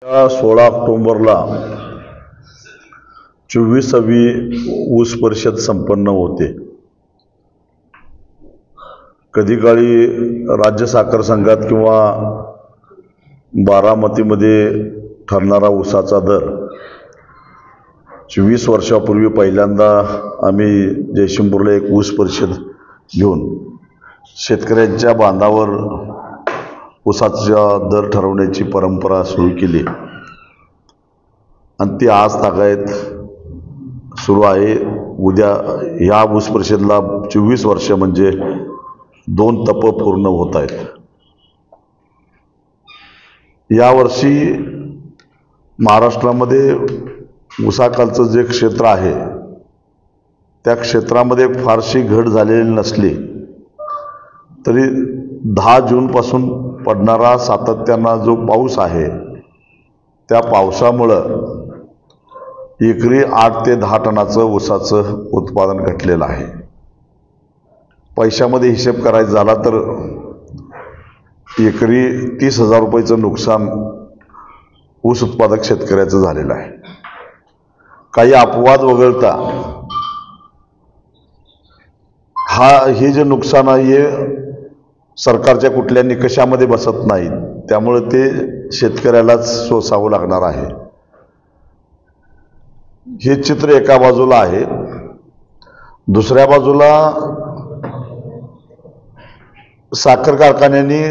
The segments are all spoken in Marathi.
16 ऑक्टोबरला 24वी ऊस परिषद संपन्न होते। कधी काळी राज्य साखर संघात किंवा बारामतीमध्ये ठरणारा ऊसाचा दर 24 वर्षापूर्वी पहिल्यांदा आम्ही जयसिंगपूरला एक ऊस परिषद घेऊन शेतकऱ्यांच्या बांधावर ऊसाचा दर ठरवण्याची परंपरा सुरू केली आणि ती आज तागायत सुरू आहे। उद्या ह्या ऊस परिषदेला 24 वर्ष म्हणजे 2 टप्प पूर्ण होत आहेत। यावर्षी महाराष्ट्रामध्ये ऊसाखालचं जे क्षेत्र आहे त्या क्षेत्रामध्ये फारशी घट झालेली नसली तरी 10 जूनपासून पडणारा सातत्यानं जो पाऊस आहे त्या पावसामुळं एकरी 8 ते 10 टनाचं ऊसाचं उत्पादन घटलेलं आहे। पैशामध्ये हिशेब करायचा झाला तर एकरी 30,000 रुपयाचं नुकसान ऊस उत्पादक शेतकऱ्याचं झालेलं आहे। काही अपवाद वगळता हे जे नुकसान आहे सरकारच्या कुठल्या निकषामध्ये बसत नाहीत, त्यामुळे ते शेतकऱ्यालाच सोसावं लागणार आहे। हे चित्र एका बाजूला आहे। दुसऱ्या बाजूला साखर कारखान्यांनी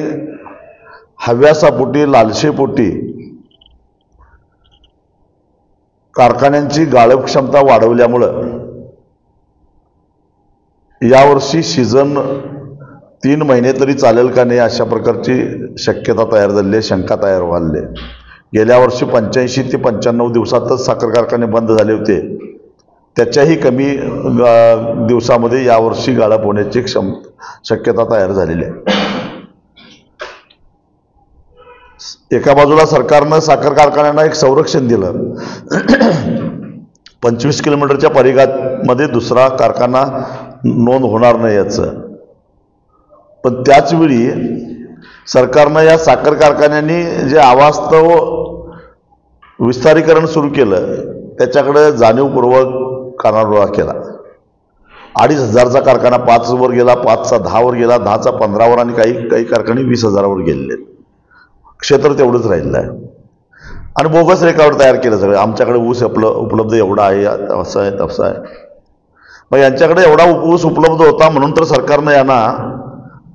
हव्यासापोटी लालसेपोटी कारखान्यांची गाळप क्षमता वाढवल्यामुळं यावर्षी सीझन 3 महिने तरी चालेल का नाही अशा प्रकारची शक्यता तयार झाली आहे, शंका तयार व्हायला। गेल्या वर्षी 85 ते 95 दिवसातच साखर कारखाने बंद झाले होते, त्याच्याही कमी दिवसामध्ये यावर्षी गाळप होण्याची शक्यता तयार झालेली आहे। एका बाजूला सरकारनं साखर कारखान्यांना एक संरक्षण दिलं। 25 किलोमीटरच्या परिघामध्ये दुसरा कारखाना नोंद होणार नाही याचं, पण त्याचवेळी सरकारनं या साखर कारखान्यांनी जे अवास्तव विस्तारीकरण सुरू केलं त्याच्याकडे जाणीवपूर्वक कानाडोळा केला। 2,500चा कारखाना 5 वर गेला, 5चा 10 वर गेला, 10चा 15 वर आणि काही कारखाने 20,000 वर गेलेले। क्षेत्र तेवढंच राहिलं आहे आणि बोगस रेकॉर्ड तयार केलं सगळं। आमच्याकडे ऊस उपलब्ध एवढा आहे, असं आहे तसं आहे। मग यांच्याकडे एवढा ऊस उपलब्ध होता म्हणून तर सरकारनं यांना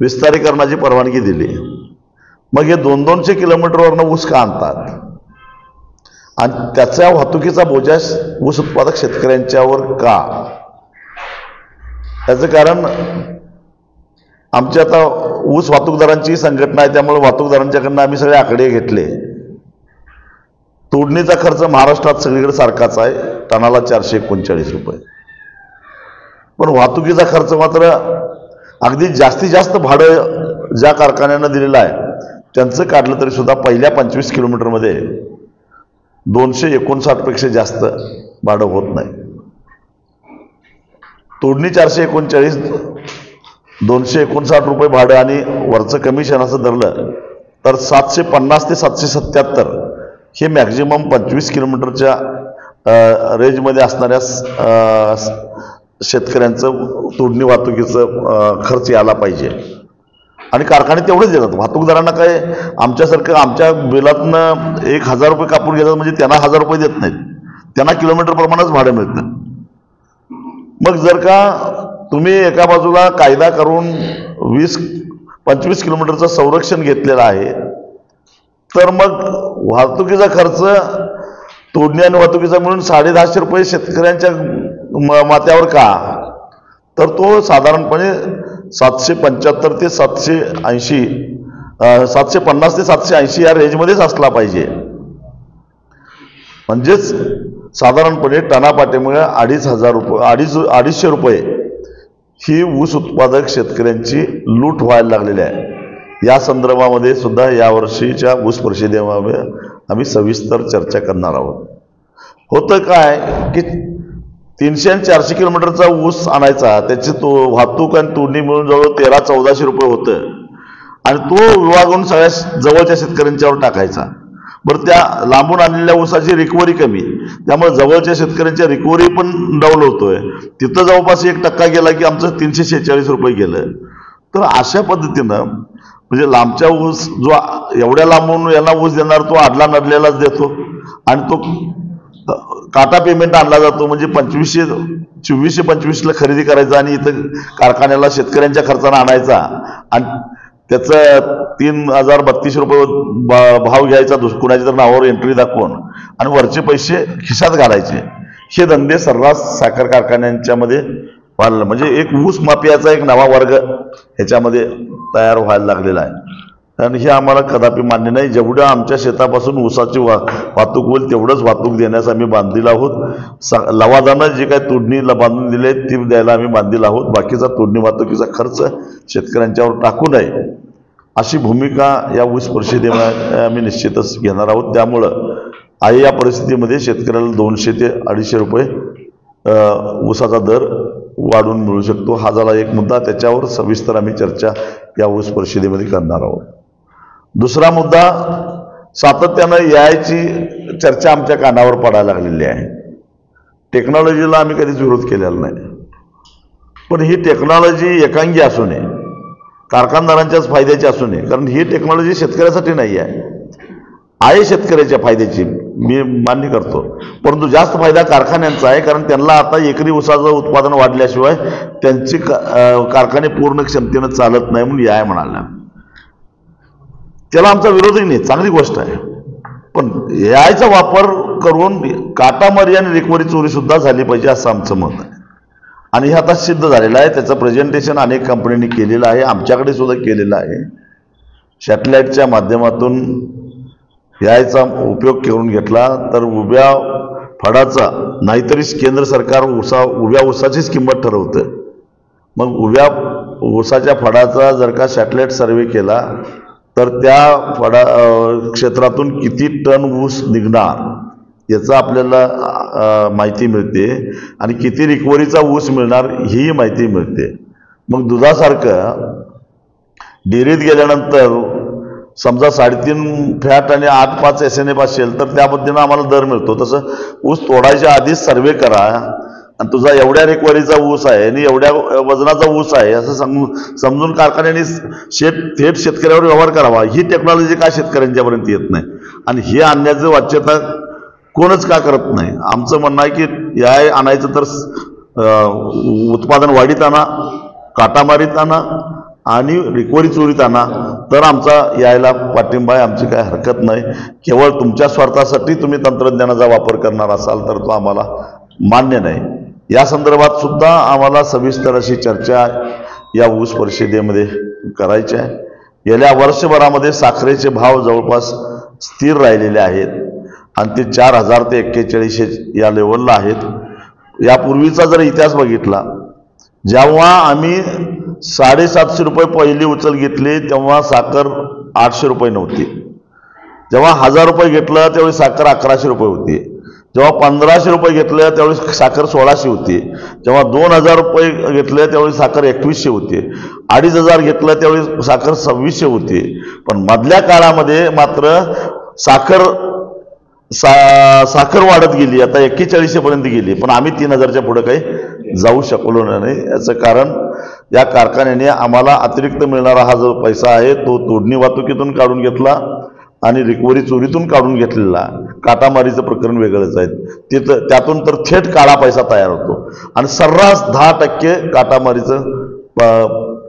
विस्तारीकरणाची परवानगी दिली। मग हे 200-200 किलोमीटरवरनं ऊस का आणतात आणि त्याच्या वाहतुकीचा बोजा ऊस उत्पादक शेतकऱ्यांच्यावर का? याचं कारण आमची आता ऊस वाहतूकदारांची संघटना आहे, त्यामुळे वाहतूकदारांच्याकडनं आम्ही सगळे आकडे घेतले। तोडणीचा खर्च महाराष्ट्रात सगळीकडे सारखाच आहे, टनाला 439 रुपये, पण वाहतुकीचा खर्च मात्र अगदी जास्तीत जास्त भाडं ज्या कारखान्यांना दिलेलं आहे त्यांचं काढलं तरी सुद्धा पहिल्या 25 किलोमीटरमध्ये 259 पेक्षा जास्त भाडं होत नाही। तोडणी 439, 259 रुपये भाडं आणि वरचं कमिशन असं धरलं तर 750 ते 777 हे मॅक्झिमम 25 किलोमीटरच्या रेंजमध्ये असणाऱ्या शेतकऱ्यांचं तोडणी वाहतुकीचं खर्च यायला पाहिजे आणि कारखाने तेवढेच देतात। वाहतूकदारांना काय आमच्यासारखं आमच्या बिलातनं 1,000 रुपये कापून घेतात म्हणजे त्यांना 1,000 रुपये देत नाहीत, त्यांना किलोमीटर प्रमाणेच भाडं मिळतं। मग जर का तुम्ही एका बाजूला कायदा करून 20-25 किलोमीटरचं संरक्षण घेतलेलं आहे तर मग वाहतुकीचा खर्च तोडणी आणि वाहतुकीचा मिळून 150 रुपये शेतकऱ्यांच्या माथ्यावर का? तर तो साधारणपणे 775 ते 780, 750 ते 780 या रेंजमध्येच असला पाहिजे। म्हणजेच साधारणपणे टनापाट्यामुळे 2,500 रुपये ही ऊस उत्पादक शेतकऱ्यांची लूट व्हायला लागलेली आहे। या संदर्भामध्ये सुद्धा यावर्षीच्या ऊस परिषदेमध्ये आम्ही सविस्तर चर्चा करणार आहोत। होतं काय की 300 आणि 400 किलोमीटरचा ऊस आणायचा, त्याची वाहतूक आणि तोडणी मिळून जवळ 1300-1400 रुपये होतं आणि तो विभागून सगळ्या जवळच्या शेतकऱ्यांच्यावर टाकायचा। बरं त्या लांबून आणलेल्या ऊसाची रिकव्हरी कमी, त्यामुळे जवळच्या शेतकऱ्यांच्या रिकव्हरी पण डाऊन होतोय. तिथं जवळपास 1% गेला की आमचं 346 रुपये गेलं. तर अशा पद्धतीनं म्हणजे लांबच्या ऊस जो एवढ्या लांबून यांना ऊस देणार तो आडला नडलेलाच देतो आणि तो काटा पेमेंट आणला जातो. म्हणजे 2425ला खरेदी करायचा आणि इथं कारखान्याला शेतकऱ्यांच्या खर्चानं आणायचा आणि त्याचं 3032 रुपये भाव घ्यायचा कुणाच्या तर नावावर एंट्री दाखवून आणि वरचे पैसे खिशात घालायचे. हे धंदे सर्रास साखर कारखान्यांच्या मध्ये व्हायला, म्हणजे एक ऊस माफियाचा एक नवा वर्ग ह्याच्यामध्ये तयार व्हायला लागलेला आहे. आणि हे आम्हाला कदापि मान्य नाही. जेवढं आमच्या शेतापासून ऊसाची वाहतूक होईल तेवढंच वाहतूक देण्यास आम्ही बांधील आहोत. लवादानं जे काही तोडणीला बांधून दिले ती द्यायला आम्ही बांधील आहोत. बाकीचा तोडणी वाहतुकीचा खर्च शेतकऱ्यांच्यावर टाकू नये अशी भूमिका या ऊस परिषदेमध्ये आम्ही निश्चितच घेणार आहोत. त्यामुळं आहे या परिस्थितीमध्ये शेतकऱ्याला 200 ते 250 रुपये ऊसाचा दर वाढून मिळू शकतो. हा झाला एक मुद्दा. त्याच्यावर सविस्तर आम्ही चर्चा या ऊस परिषदेमध्ये करणार आहोत. दुसरा मुद्दा, सातत्यानं याची चर्चा आमच्या कानावर पडायला लागलेली आहे. टेक्नॉलॉजीला आम्ही कधीच विरोध केलेला नाही, पण ही टेक्नॉलॉजी एकांगी असू नये, कारखानदारांच्याच फायद्याची असू नये. कारण ही टेक्नॉलॉजी शेतकऱ्यासाठी नाही आहे शेतकऱ्याच्या फायद्याची, मी मान्य करतो, परंतु जास्त फायदा कारखान्यांचा आहे. कारण त्यांना आता एकरी ऊसाचं उत्पादन वाढल्याशिवाय त्यांची कारखाने पूर्ण क्षमतेनं चालत नाही म्हणून याय म्हणाला. त्याला आमचा विरोधही नाही, चांगली गोष्ट आहे. पण यायचा वापर करून काटामारी आणि रिकव्हरी चोरी सुद्धा झाली पाहिजे असं आमचं मत आहे. आणि हे आता सिद्ध झालेलं आहे. त्याचं प्रेझेंटेशन अनेक कंपन्यांनी केलेलं आहे, आमच्याकडे सुद्धा केलेलं आहे. सॅटेलाइटच्या माध्यमातून यायचा उपयोग करून घेतला तर उभ्या फडाचा, नाहीतरी केंद्र सरकार उभ्या ऊसाचीच किंमत ठरवतं. मग उभ्या ऊसाच्या फडाचा जर का सॅटेलाइट सर्वे केला तर त्या क्षेत्रातून किती टन ऊस निघणार याचा आपल्याला माहिती मिळते आणि किती रिकव्हरीचा ऊस मिळणार ही माहिती मिळते. मग दुधासारखं डेअरीत गेल्यानंतर समजा 3.5 फॅट आणि 8.5 SNF असेल तर त्या पद्धतीनं आम्हाला दर मिळतो. तसं ऊस तोडायच्या आधीच सर्वे करा आणि तुझा एवढ्या रिकव्हरीचा ऊस आहे आणि एवढ्या वजनाचा ऊस आहे असं समजून कारखान्याने थेट शेतकऱ्यावर व्यवहार करावा. ही टेक्नॉलॉजी का शेतकऱ्यांच्यापर्यंत येत नाही आणि हे आणण्याचं वाच्यता कोणच का करत नाही. आमचं म्हणणं आहे की या आणायचं तर उत्पादन वाढीत आणा, काटामारीत आणा आणि रिकव्हरी चोरीत आणा, तर आमचा यायला पाठिंबा आहे. आमची काय हरकत नाही. केवळ तुमच्या स्वार्थासाठी तुम्ही तंत्रज्ञानाचा वापर करणार असाल तर तो आम्हाला मान्य नाही. या संदर्भात सुद्धा आम्हाला सविस्तर अशी चर्चा या ऊस परिषदेमध्ये करायची आहे. गेल्या वर्षभरामध्ये साखरेचे भाव जवळपास स्थिर राहिलेले आहेत आणि ते 4000 ते 4100 या लेवलला आहेत. यापूर्वीचा जर इतिहास बघितला, जेव्हा आम्ही 750 रुपये पहिली उचल घेतली तेव्हा साखर 800 रुपये नव्हती. जेव्हा 1000 रुपये घेतलं त्यावेळी साखर 1100 रुपये होती. जेव्हा 1500 रुपये घेतलं त्यावेळी साखर 1600 होती. जेव्हा 2000 रुपये घेतले त्यावेळी साखर 2100 होती. 2500 घेतलं त्यावेळी साखर 2600 होती. पण मधल्या काळामध्ये मात्र साखर वाढत गेली, आता 4100 पर्यंत गेली, पण आम्ही 3000च्या पुढे काही जाऊ शकलो नाही. याचं कारण या कारखान्याने आम्हाला अतिरिक्त मिळणारा हा जो पैसा आहे तो तोडणी वाहतुकीतून काढून घेतला आणि रिकव्हरी चोरीतून काढून घेतलेला. काटामारीचं प्रकरण वेगळंच आहे. त्यातून तर थेट काळा पैसा तयार होतो आणि सर्रास 10% काटामारीचं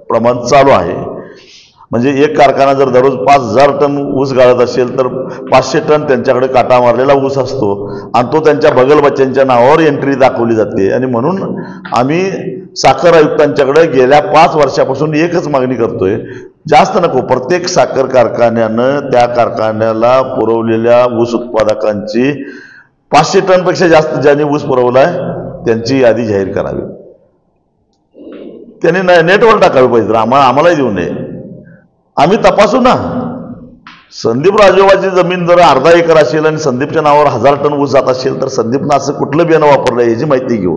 प्रमाण चालू आहे. म्हणजे एक कारखाना जर दररोज 5000 टन ऊस गाळत असेल तर 500 टन त्यांच्याकडे काटा मारलेला ऊस असतो आणि तो त्यांच्या बगलबच्च्यांच्या नावावर एंट्री दाखवली जाते. आणि म्हणून आम्ही साखर आयुक्तांच्याकडे गेल्या 5 वर्षापासून एकच मागणी करतोय, जास्त नको, प्रत्येक साखर कारखान्यानं त्या कारखान्याला पुरवलेल्या ऊस उत्पादकांची 500 टनपेक्षा जास्त ज्यांनी ऊस पुरवलाय त्यांची यादी जाहीर करावी. त्यांनी नेटवर टाकावी पाहिजे, आम्हालाही देऊ नये. आम्ही तपासू ना. संदीप राजोबाची जमीन जर अर्धा एकर असेल आणि संदीपच्या नावावर 1000 टन ऊस जात असेल तर संदीपनं असं कुठलं बियाणं वापरलं याची माहिती घेऊ.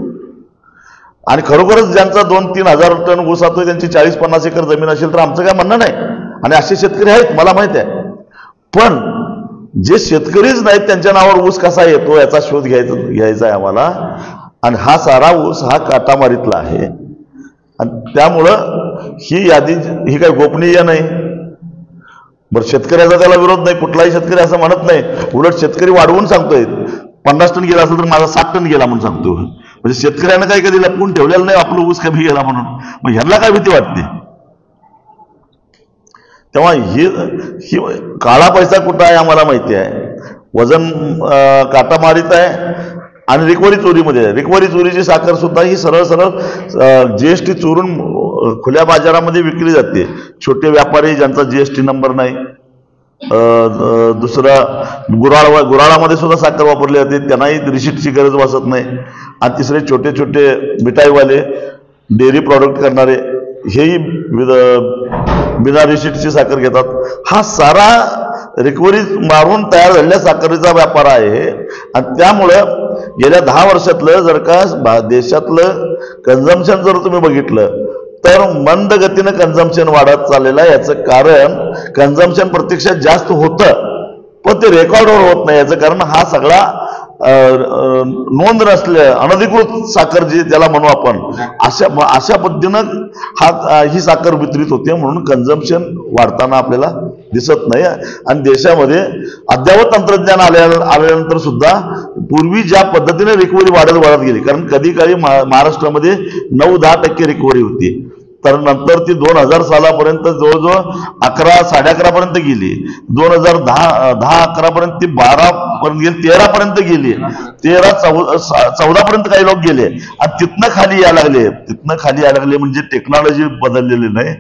आणि खरोखरच ज्यांचा 2-3 हजार टन ऊस जातोय त्यांची 40-50 एकर जमीन असेल तर आमचं काय म्हणणं नाही. आणि असे शेतकरी आहेत मला माहिती आहे. पण जे शेतकरीच नाहीत त्यांच्या नावावर ऊस कसा येतो याचा शोध घ्यायचा आहे आम्हाला. आणि हा सारा ऊस हा काटामारीतला आहे. आणि त्यामुळं ही यादी ही काही गोपनीय नाही. बरं, शेतकऱ्याचा त्याला विरोध नाही, कुठलाही शेतकरी असं म्हणत नाही. उलट शेतकरी वाढवून सांगतोय 50 टन गेला असेल तर माझा 60 टन गेला म्हणून सांगतो. म्हणजे शेतकऱ्यानं काही कधी लपवून ठेवलेलं नाही आपलं ऊस कमी गेला म्हणून. मग ह्यांना काय भीती वाटते? तेव्हा ही काळा पैसा कुठं आहे आम्हाला माहिती आहे. वजन काटामारीत आहे आणि रिकव्हरी चोरीमध्ये आहे. रिकव्हरी चोरीची साखर सुद्धा ही सरळ सरळ GST चोरून खुल्या बाजारामध्ये विकली जाते. छोटे व्यापारी ज्यांचा GST नंबर नाही. दुसरा गुराळामध्ये सुद्धा साखर वापरली जाते, त्यांनाही रिसिप्टची गरज भासत नाही. आणि तिसरे छोटे छोटे मिठाईवाले, डेअरी प्रॉडक्ट करणारे हेही बिना रिसिप्टची साखर घेतात. हा सारा रिकव्हरी मारून तयार झालेल्या साखरेचा व्यापार आहे. आणि त्यामुळं गेल्या 10 वर्षातलं जर का देशातलं कन्झम्पशन जर तुम्ही बघितलं तर मंद गतीनं कन्झम्पशन वाढत चाललेलं आहे. याचं कारण कन्झम्पशन प्रत्यक्षात जास्त होतं पण ते रेकॉर्डवर होत नाही. याचं कारण हा सगळा नोंद नसल्या अनधिकृत साखर जी ज्याला म्हणू आपण, अशा पद्धतीनं ही साखर वितरित होते. म्हणून कन्झम्पशन वाढताना आपल्याला दिसत नाही. आणि देशामध्ये अद्ययावत तंत्रज्ञान आल्यानंतर सुद्धा पूर्वी ज्या पद्धतीने रिकव्हरी वाढत गेली, कारण कधी काळी महाराष्ट्रामध्ये 9-10% रिकव्हरी होती, तर नंतर ती 2000 सालापर्यंत जवळजवळ 11-11.5 पर्यंत गेली. 2010-11 पर्यंत ती 12 पर्यंत गेली, 13 पर्यंत गेली, 13-14 पर्यंत काही लोक गेले. आणि तिथनं खाली यायला लागले म्हणजे टेक्नॉलॉजी बदललेली नाही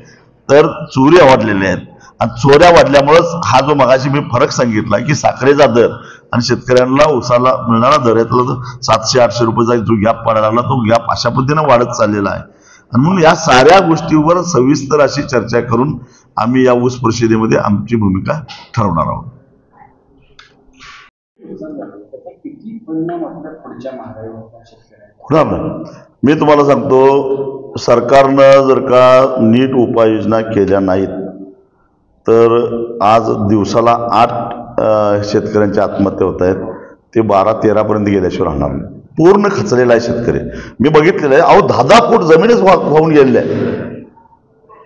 तर चोऱ्या वाढलेल्या आहेत. आणि चोऱ्या वाढल्यामुळेच हा जो मगाशी मी फरक सांगितला की साखरेचा दर आणि शेतकऱ्यांना उसाला मिळणारा दर आहे, 700-800 रुपयाचा जो गॅप पडायला लागला, तो गॅप अशा पद्धतीनं वाढत चाललेला आहे. आणि म्हणून या साऱ्या गोष्टीवर सविस्तर अशी चर्चा करून आम्ही या ऊस परिषदेमध्ये आमची भूमिका ठरवणार आहोत. मी तुम्हाला सांगतो, सरकारनं जर का नीट उपाययोजना केल्या नाहीत तर आज दिवसाला 8 शेतकऱ्यांच्या आत्महत्या होत आहेत. ते 12-13 पर्यंत गेल्याशिवाय राहणार नाही. पूर्ण खचलेला आहे शेतकरी. मी बघितलेलं आहे. अहो 10 फूट जमीनच वाहून गेलेली आहे.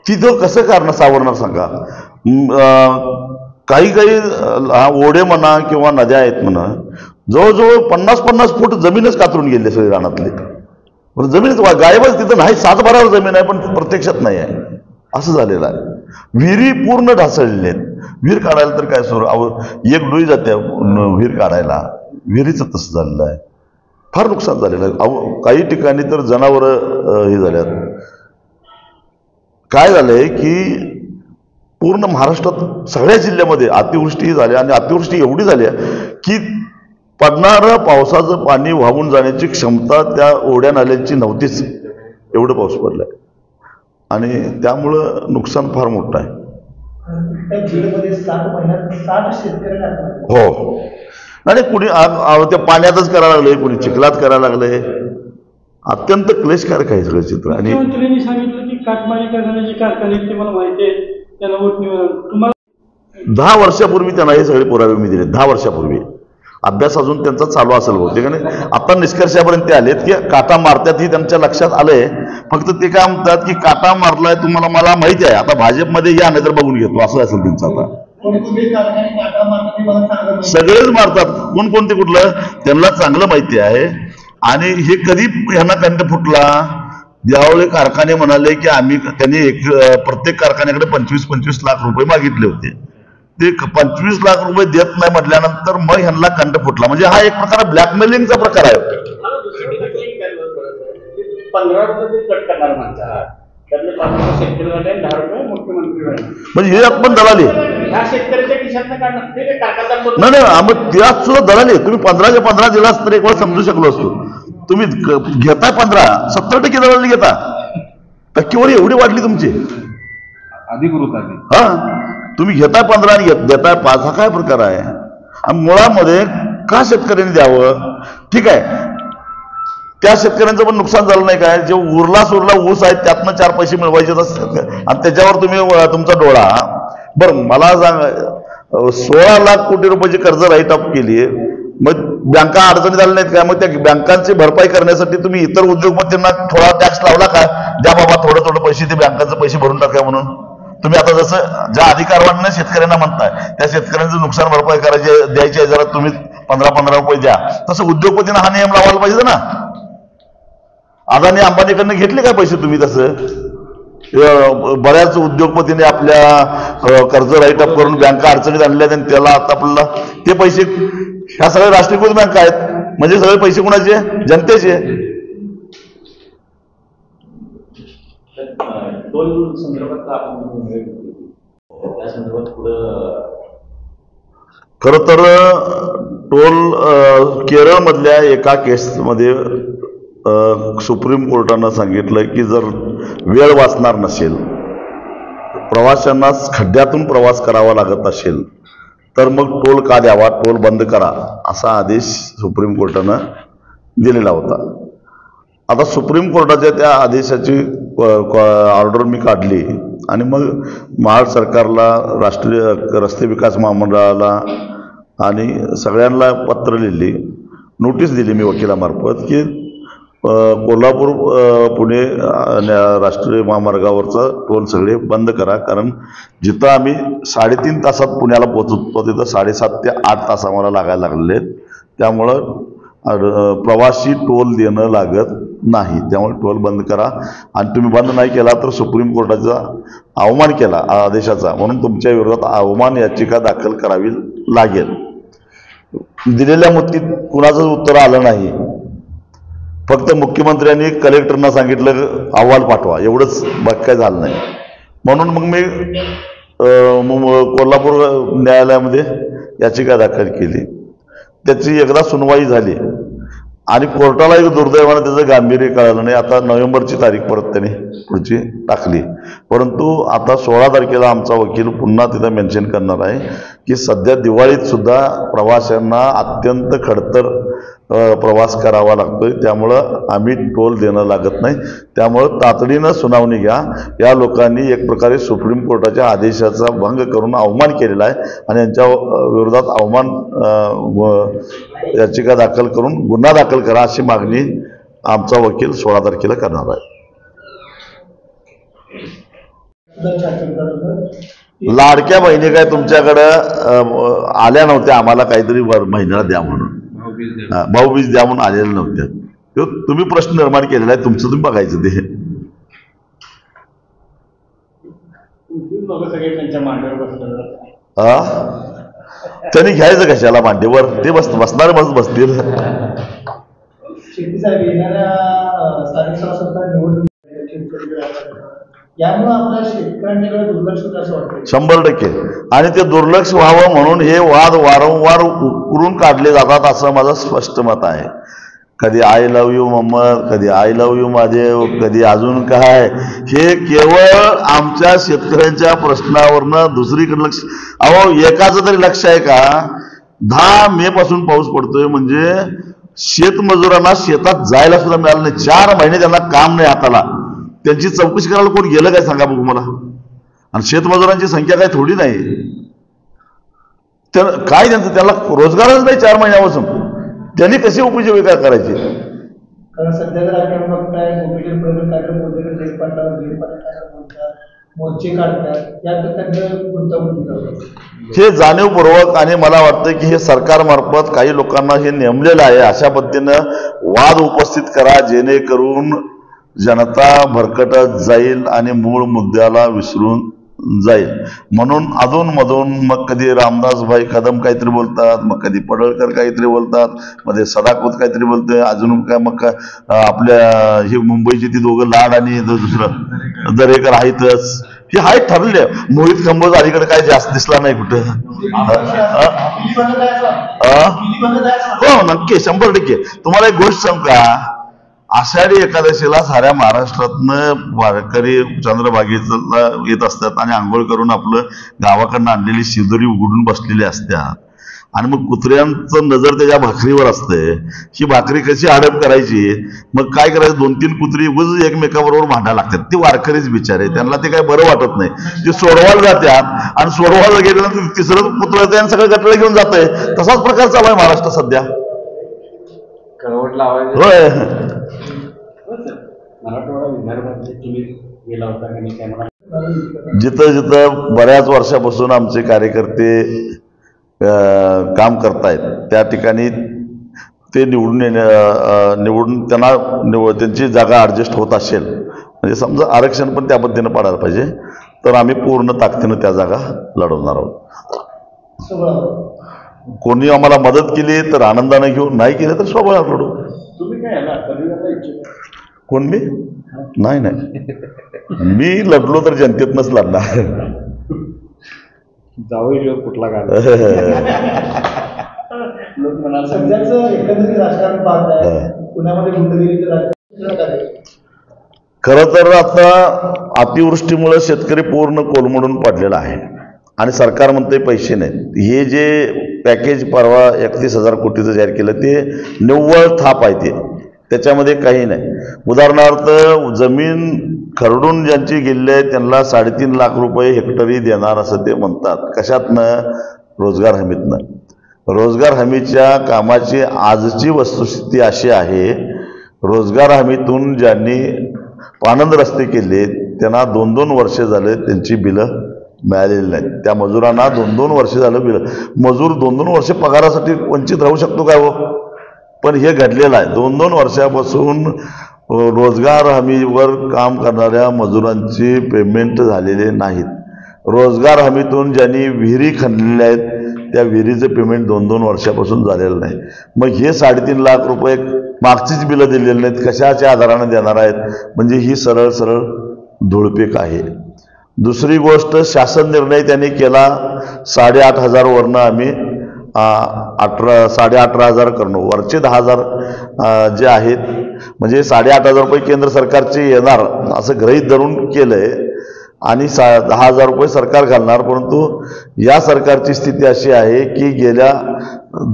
तिथं कसं कारण सावरणार सांगा? काही ओढे म्हणा किंवा नद्या आहेत म्हणा, जवळजवळ 50-50 फूट जमीनच कातरून गेली सगळी रानातली. जमीनच गायबच, तिथं नाही. 7-12 जमीन आहे पण प्रत्यक्षात नाही आहे, असं झालेलं आहे. विहिरी पूर्ण ढासळलेल्या आहेत. विहीर काढायला तर काय एक डोई जाते विहीर काढायला, विहिरीचं तसं झालेलं आहे. फार नुकसान झालेलं आहे. काही ठिकाणी तर जनावरं हे झाल्यात. काय झालंय की पूर्ण महाराष्ट्रात सगळ्या जिल्ह्यामध्ये अतिवृष्टी झाली आणि अतिवृष्टी एवढी झाली की पडणारं पावसाचं पाणी वाहून जाण्याची क्षमता त्या ओढ्या नाल्यांची नव्हतीच. एवढं पाऊस पडलाय आणि त्यामुळं नुकसान फार मोठं आहे. हो, नाही कुणी त्या पाण्यातच करायला लागले, कुणी चिखलात करायला लागले. अत्यंत क्लेशकारक आहे सगळं चित्र. आणि सांगितलं की काटमारी करण्याचे कारखाने ते मला माहिती आहे, त्याला तुम्हाला 10 वर्षापूर्वी त्यांना हे सगळे पुरावे मी दिले. 10 वर्षापूर्वी अभ्यास अजून त्यांचा चालू असेल बहुतेक. आता निष्कर्षापर्यंत ते आलेत की काटा मारतात ही त्यांच्या लक्षात आलंय. फक्त ते काय म्हणतात की काटा मारलाय तुम्हाला, मला माहिती आहे, आता भाजपमध्ये या नाही तर बघून घेतो, असं असेल त्यांचं. आता सगळेच मारतात. कोणकोणते कुठलं त्यांना चांगलं माहिती आहे. आणि हे कधी ह्यांना कंठ फुटला ज्यावेळी कारखाने म्हणाले की त्यांनी प्रत्येक कारखान्याकडे 25-25 लाख रुपये मागितले होते. ते 25 लाख रुपये देत नाही म्हटल्यानंतर मग ह्यांना कंठ फुटला. म्हणजे हा एक प्रकार ब्लॅकमेलिंगचा प्रकार आहे. 15 रुपये कट करणार म्हणतात, त्यातले 5 शेतकरी 10 रुपये मुख्यमंत्री. म्हणजे हे आपण दलाली ह्या शेतकऱ्याच्या खिशातनं काढणार ते टाकायचं नाही. मग त्यात सुद्धा दलाली. तुम्ही 15च्या 15 दिलास तर एक वेळ समजू शकलो असतो. तुम्ही घेताय 15, 70% दलाली घेता. टक्केवारी एवढी वाढली तुमची अधिकृत आहे. हा, तुम्ही घेताय 15 आणि देताय 5, हा काय प्रकार आहे? आणि मुळामध्ये का शेतकऱ्यांनी द्यावं? ठीक आहे, त्या शेतकऱ्यांचं पण नुकसान झालं नाही काय? जे उरला सुरला ऊस आहे त्यातनं 4 पैसे मिळवायचे आणि त्याच्यावर तुम्ही तुमचा डोळा. बरं मला सांग, 16 लाख कोटी रुपयाची कर्ज राईट ऑफ केली आहे. मग बँका अडचणीत आल्या नाहीत का? मग त्या बँकांची भरपाई करण्यासाठी तुम्ही इतर उद्योगपतींना थोडा टॅक्स लावला का? द्या बाबा थोडं थोडं पैसे, ते बँकांचे पैसे भरून टाका म्हणून. तुम्ही आता जसं ज्या अधिकारवान शेतकऱ्यांना म्हणताय त्या शेतकऱ्यांचं नुकसान भरपाई करायची द्यायची आहे, जरा तुम्ही 15-15 रुपये द्या, तसं उद्योगपतींना हा नियम लावायला पाहिजे ना. अदानी अंबानीकडनं घेतले काय पैसे तुम्ही? तसं बऱ्याच उद्योगपतीने आपल्या कर्ज राईट ऑफ करून बँका अडचणीत आणल्या आणि त्याला आता आपल्याला ते पैसे, ह्या सगळ्या राष्ट्रीयकृत बँका आहेत, म्हणजे सगळे पैसे कोणाचे? जनतेचे. टोल संदर्भात आपण त्या संदर्भात पुढं खरं तर टोल केरळमधल्या एका केसमध्ये सुप्रीम कोर्टानं सांगितलं की जर वेळ वाचणार नसेल, प्रवाशांना खड्ड्यातून प्रवास करावा लागत असेल तर मग टोल का द्यावा, टोल बंद करा, असा आदेश सुप्रीम कोर्टानं दिलेला होता. आता सुप्रीम कोर्टाच्या त्या आदेशाची ऑर्डर मी काढली आणि मग महाराष्ट्र सरकारला, राष्ट्रीय रस्ते विकास महामंडळाला आणि सगळ्यांना पत्र लिहिली, नोटीस दिली मी वकिलामार्फत की कोल्हापूर पुणे राष्ट्रीय महामार्गावरचा टोल सगळे बंद करा. कारण जिथं आम्ही 3.5 तासात पुण्याला पोहोचतो तिथं 7.5 ते 8 तास आम्हाला लागायला लागले. त्यामुळं प्रवासी टोल देणं लागत नाही, त्यामुळे टोल बंद करा. आणि तुम्ही बंद नाही केला तर सुप्रीम कोर्टाचा अवमान केला आदेशाचा, म्हणून तुमच्या विरोधात अवमान याचिका दाखल करावी लागेल. दिलेल्या मुद्दीत कुणाचंच उत्तर आलं नाही. फक्त मुख्यमंत्र्यांनी कलेक्टरना सांगितलं अहवाल पाठवा, एवढंच बाकी काय झालं नाही. म्हणून मग मी कोल्हापूर न्यायालयामध्ये याचिका दाखल केली. त्याची एकदा सुनवाई झाली आणि कोर्टाला एक दुर्दैवानं त्याचं गांभीर्य कळालं नाही. आता नोव्हेंबरची तारीख परत त्याने पुढची टाकली, परंतु आता 16 तारखेला आमचा वकील पुन्हा तिथं मेन्शन करणार आहे की सध्या दिवाळीत सुद्धा प्रवाशांना अत्यंत खडतर प्रवास करावा लागतोय, त्यामुळं आम्ही टोल देणं लागत नाही. त्यामुळं तातडीनं सुनावणी घ्या. या लोकांनी एक प्रकारे सुप्रीम कोर्टाच्या आदेशाचा भंग करून अवमान केलेला आहे आणि यांच्या विरोधात अवमान याचिका दाखल करून गुन्हा दाखल करा अशी मागणी आमचा वकील 16 तारखेला करणार आहे. लाडक्या बहिणी काय तुमच्याकडं आल्या नव्हत्या आम्हाला काहीतरी महिन्याला द्या म्हणून, भाऊबीज द्या म्हणून आलेल्या नव्हत्या. तुम्ही प्रश्न निर्माण केलेला आहे, तुमचं तुम्ही बघायचं. ते त्यांनी घ्यायचं कशाला मांडीवर? ते बसणारे बसतील. यामुळे आपल्या शेतकऱ्यांकडे दुर्लक्ष होतं असं वाटतं. 100%. आणि ते दुर्लक्ष व्हावं म्हणून हे वाद वारंवार उकरून काढले जातात असं माझं स्पष्ट मत आहे. कधी आय लव्ह यू मोहम्मद, कधी आय लव्ह यू महादेव, कधी अजून काय. हे केवळ आमच्या शेतकऱ्यांच्या प्रश्नावरनं दुसरीकडे लक्ष. अहो एकाचं तरी लक्ष आहे का? 10 मे पासून पाऊस पडतोय म्हणजे शेतमजुरांना शेतात जायला सुद्धा मिळालं नाही. 4 महिने त्यांना काम नाही हाताला. त्यांची चौकशी करायला कोण गेलं काय सांगा बघू मला? आणि शेतमजुरांची संख्या काय थोडी नाही. तर काय त्यांचं, त्याला रोजगारच नाही 4 महिन्यापासून. त्यांनी कशी उपजीविका करायची? कारण सध्या जर आपण बघताय मोर्चे काढतात, यात त्यांना गुंतागुंती करतात. हे जाणीवपूर्वक. आणि मला वाटतं की हे सरकारमार्फत काही लोकांना हे नेमलेलं आहे. अशा पद्धतीनं वाद उपस्थित करा जेणेकरून जनता भरकटत जाईल आणि मूळ मुद्द्याला विसरून जाईल. म्हणून अधूनमधून मग कधी रामदासभाई कदम काहीतरी बोलतात, मग कधी पडळकर काहीतरी बोलतात, मध्ये सदाखोत काहीतरी बोलतोय, अजून काय मग आपल्या हे मुंबईची ती दोघं लाड आणि दुसरं दरेकर आहेतच. हे आहे ठरले. मोहित कंबोज अलीकडे काय जास्त दिसला नाही कुठं. हो नक्की 100%. तुम्हाला एक गोष्ट सांगू का? आषाढी एकादशीला साऱ्या महाराष्ट्रातनं वारकरी चंद्रभागेला येत असतात आणि आंघोळ करून आपलं गावाकडनं आणलेली शिदोरी उघडून बसलेली असतात. आणि मग कुत्र्यांचं नजर त्याच्या भाकरीवर असते, ही भाकरी कशी हडप करायची, मग काय करायचं, 2-3 कुत्री उगाच एकमेकाबरोबर भांडायला लागतात. ती वारकरीच बिचारे, त्यांना ते काय बरं वाटत नाही, ते सोडवायला जातात आणि सोडवायला गेल्यानंतर तिसरं कुत्र येतं आणि सगळं गटलं घेऊन जातंय. तसाच प्रकार चालू आहे महाराष्ट्रात सध्या. होय. मराठवाडा विदर्भात तुम्ही गेला होता का नाही काय मला जिथं जिथं बऱ्याच वर्षापासून आमचे कार्यकर्ते काम करतायत त्या ठिकाणी ते निवडून त्यांची जागा ॲडजस्ट होत असेल, म्हणजे समजा आरक्षण पण त्या पद्धतीनं पाडायला पाहिजे, तर आम्ही पूर्ण ताकदीनं त्या जागा लढवणार आहोत. कोणी आम्हाला मदत केली तर आनंदाने घेऊ, नाही केलं तर स्वबळावर लढू. तुम्ही काय याला पदवीधरला इच्छुक कोण मी? नाही, मी लढलो तर जनतेतनंच लढणार. जावई कुठला सध्याचं एकंदरीत राजकारण पाहत आहे, पुण्यामध्ये गुंडगिरीचं राजकारण. खरं तर आता अतिवृष्टीमुळे शेतकरी पूर्ण कोलमडून पडलेला आहे आणि सरकार म्हणते पैसे नाहीत. हे जे पॅकेज परवा 31,000 कोटीचं जाहीर केलं ते निव्वळ थाप आहे, त्याच्यामध्ये काही नाही. उदाहरणार्थ जमीन खरडून ज्यांची गेली आहे त्यांना 3.5 लाख रुपये हेक्टरी देणार असं ते म्हणतात. कशातनं? रोजगार हमीतनं. रोजगार हमीच्या कामाची आजची वस्तुस्थिती अशी आहे, रोजगार हमीतून ज्यांनी पाणंद रस्ते केले त्यांना 2-2 वर्षे झाले त्यांची बिलं मिळालेली नाहीत. त्या मजुरांना 2-2 वर्षे झालं बिलं. मजूर 2-2 वर्षे पगारासाठी वंचित राहू शकतो काय हो? पण हे घडलेलं आहे. 2-2 वर्षापासून रोजगार हमीवर काम करणाऱ्या मजुरांची पेमेंट झालेले नाहीत. रोजगार हमीतून ज्यांनी विहिरी खणलेल्या आहेत त्या विहिरीचं पेमेंट 2-2 वर्षापासून झालेलं नाही. मग हे 3.5 लाख रुपये मागचीच बिलं दिलेली नाहीत, कशाच्या आधारानं देणार आहेत? म्हणजे ही सरळ सरळ धुळपीक आहे. दुसरी गोष्ट, शासन निर्णय त्यांनी केला 8,500 वरनं आम्ही 18,500 करणं, वरचे 10,000 जे आहेत म्हणजे 8,500 रुपये केंद्र सरकारचे येणार असं गृहीत धरून केलंय आणि 10,000 रुपये सरकार घालणार. परंतु या सरकारची स्थिती अशी आहे की गेल्या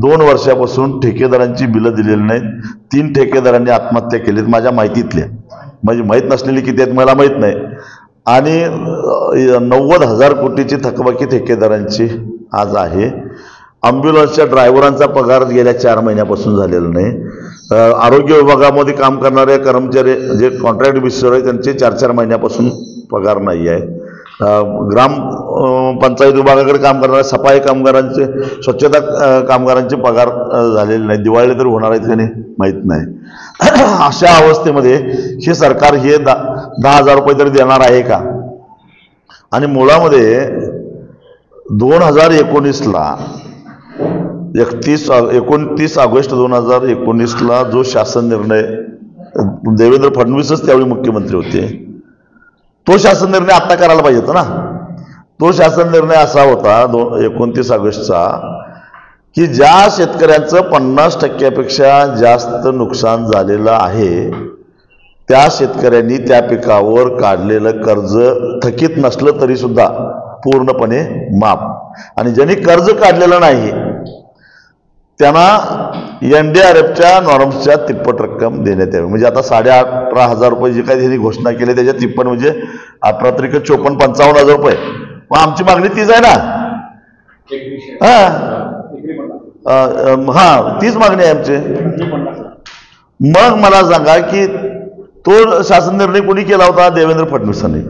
2 वर्षापासून ठेकेदारांची बिलं दिलेली नाहीत. 3 ठेकेदारांनी आत्महत्या केलीत माझ्या माहितीतल्या, म्हणजे माहीत नसलेली किती आहेत मला माहीत नाही. आणि 90,000 कोटीची थकबाकी ठेकेदारांची आज आहे. ॲम्ब्युलन्सच्या ड्रायव्हरांचा पगार गेल्या 4 महिन्यापासून झालेला नाही. आरोग्य विभागामध्ये काम करणारे कर्मचारी जे कॉन्ट्रॅक्ट बेसिसवर आहे त्यांचे 4-4 महिन्यापासून पगार नाही आहे. ग्रामपंचायत विभागाकडे काम करणाऱ्या सफाई कामगारांचे, स्वच्छता कामगारांचे पगार झालेले नाही. दिवाळी तर होणार आहेत का नाही माहीत नाही. अशा अवस्थेमध्ये हे सरकार हे 10,000 रुपये तरी देणार आहे का? आणि मुळामध्ये 2019ला 29 ऑगस्ट 2019ला जो शासन निर्णय, देवेंद्र फडणवीसच त्यावेळी मुख्यमंत्री होते, तो शासन निर्णय आत्ता करायला पाहिजे होता ना. तो शासन निर्णय असा होता 29 ऑगस्टचा की ज्या शेतकऱ्यांचं 50% जास्त नुकसान झालेलं आहे त्या शेतकऱ्यांनी त्या पिकावर काढलेलं कर्ज थकीत नसलं तरी सुद्धा पूर्णपणे माफ, आणि ज्यांनी कर्ज काढलेलं नाही त्यांना NDRFच्या नॉर्म्सच्या 3पट रक्कम देण्यात यावी. म्हणजे आता 18,500 रुपये जे काही त्यांनी घोषणा केली त्याच्या 3पट म्हणजे 18-54-55,000 रुपये. मग आमची मागणी तीच आहे ना. हा तीच मागणी आहे आमची. मग मला सांगा की तो शासन निर्णय कोणी केला होता? देवेंद्र फडणवीसांनी.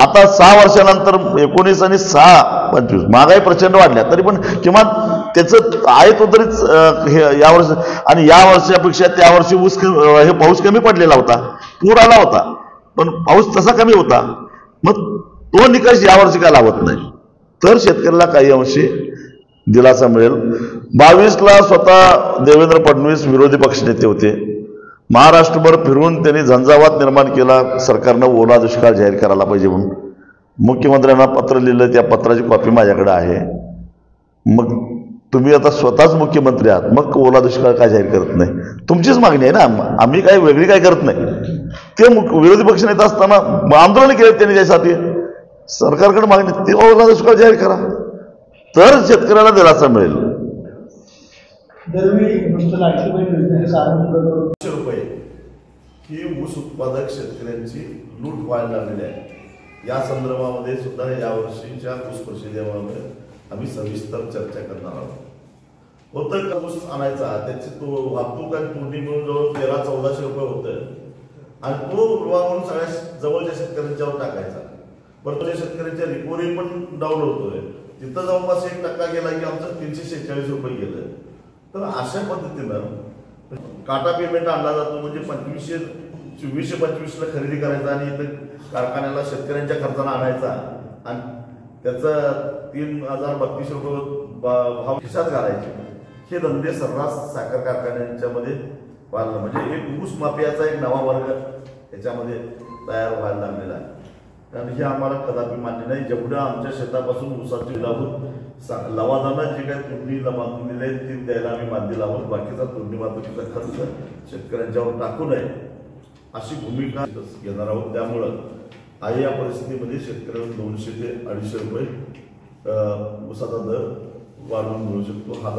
आता 6 वर्षानंतर 19 आणि 6 25 महागाई प्रचंड वाढल्या, तरी पण किमान त्याचं आहे तो तरीच यावर्षी, आणि या वर्षापेक्षा त्या वर्षी हे पाऊस कमी पडलेला होता, पूर आला होता, पण पाऊस तसा कमी होता. मग तो निकष यावर्षी का लावत नाही तर शेतकऱ्याला काही अंशी दिलासा मिळेल. 22ला स्वतः देवेंद्र फडणवीस विरोधी पक्षनेते होते. महाराष्ट्रभर फिरून त्यांनी झंझावात निर्माण केला, सरकारनं ओला दुष्काळ जाहीर करायला पाहिजे म्हणून. मुख्यमंत्र्यांना पत्र लिहिलं, त्या पत्राची कॉपी माझ्याकडे आहे. मग तुम्ही आता स्वतःच मुख्यमंत्री आहात, मग ओला दुष्काळ काय जाहीर करत नाही? तुमचीच मागणी आहे ना, आम्ही काय वेगळी काय करत नाही. ते विरोधी पक्ष नेता असताना आंदोलन केले त्यांनी त्यासाठी, सरकारकडे मागणी ती ओला दुष्काळ जाहीर करा तर शेतकऱ्याला दिलासा मिळेल. दरवेळी नुसतं लाडकी बहीण योजनेचं कारण पुढं करून 500 रुपये ही ऊस उत्पादक शेतकऱ्यांची लूट व्हायला लागलेली आहे। या संदर्भामध्ये सुद्धा यावर्षीच्या ऊस परिषदेमध्ये आम्ही सविस्तर चर्चा करणार आहोत। होतं का ऊस आणायचा त्याची तो वाहतूक आणि तोडणी मिळून जवळ 1300-1400 रुपये होतं आणि तो विभागून सगळ्या जवळच्या शेतकऱ्यांच्यावर टाकायचा। बरं त्या शेतकऱ्यांच्या रिकव्हरी पण डाऊन होतोय, तिथं जवळपास 1% गेला की आमचं 346 रुपये गेलं। तर अशा पद्धतीनं काटा पेमेंट आणला जातो, म्हणजे 2425ला खरेदी करायचा आणि इथं कारखान्याला शेतकऱ्यांच्या खर्चानं आणायचा आणि त्याचा 3032 रुपये भाव खिशात घालायचे। हे धंदे सर्रास साखर कारखान्यांच्या मध्ये व्हायला, म्हणजे एक ऊस माफियाचा एक नवा वर्ग याच्यामध्ये तयार व्हायला लागलेला आहे आणि हे आम्हाला कदापि मान्य नाही। जेवढं आमच्या शेतापासून ऊसाची लवादानं जे काही तोडणी बांधून दिले ते द्यायला आम्ही बांधील आहोत। बाकीचा तोडणी वाहतुकीचा खर्च शेतकऱ्यांच्यावर टाकू नये अशी भूमिका घेणार आहोत। त्यामुळं या परिस्थितीमध्ये शेतकऱ्यांना 200 ते 250 रुपये ऊसाचा दर वाढवून मिळू शकतो।